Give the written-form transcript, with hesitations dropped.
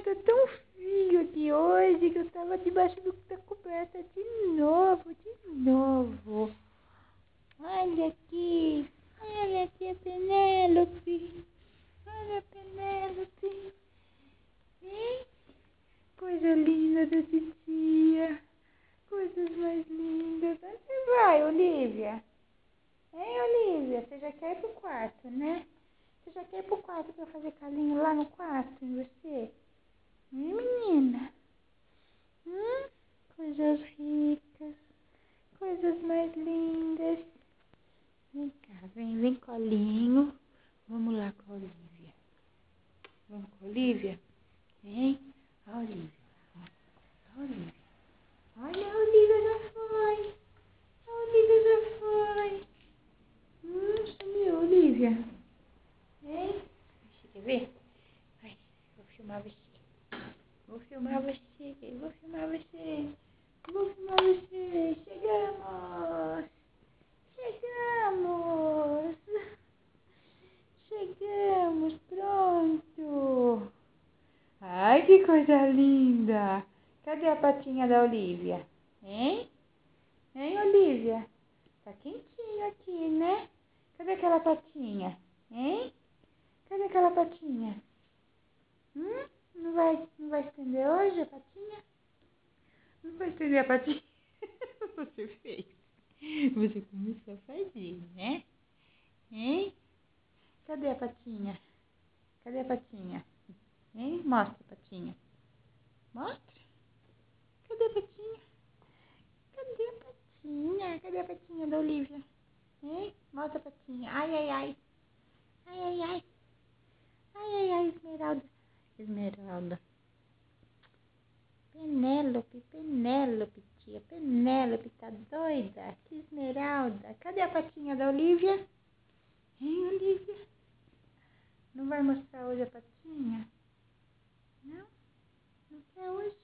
tá tão frio aqui hoje que eu tava debaixo da coberta de novo. Olha aqui a Penélope. Olha a Penélope. Hein? Coisa linda da titia. Coisas mais lindas. Onde você vai, Olivia? Hein, Olivia? Você já quer ir pro quarto, né? Você já quer ir pro quarto pra fazer carinho lá no quarto em você? Menina? Coisas ricas. Coisas mais lindas. Vem cá, vem colinho. Vamos lá com a Olivia. Vamos com a Olivia? Vem. A Olivia. A Olivia. Olha, a Olivia já foi. A Olivia já foi. Sumiu, Olivia. Vem. Você quer ver? Vai, vou filmar você. Vou filmar você. Chegamos, pronto. Ai, que coisa linda. Cadê a patinha da Olivia? Hein, Olivia? Tá quentinho aqui, né? Cadê aquela patinha? Hein? Cadê aquela patinha? Não vai estender hoje a patinha? Não vai estender a patinha? Você fez. Você começou a fazer, né? Hein? Cadê a patinha? Cadê a patinha? Hein? Mostra a patinha. Mostra. Cadê a patinha? Cadê a patinha? Cadê a patinha da Olivia? Hein? Mostra a patinha. Ai, ai, ai. Ai, ai, ai. Ai, ai, ai, Esmeralda. Esmeralda. Penélope, tia. Penélope, tá doida? Que Esmeralda. Cadê a patinha da Olivia? Hein, Olivia? Não vai mostrar hoje a patinha? Não? Não quer hoje?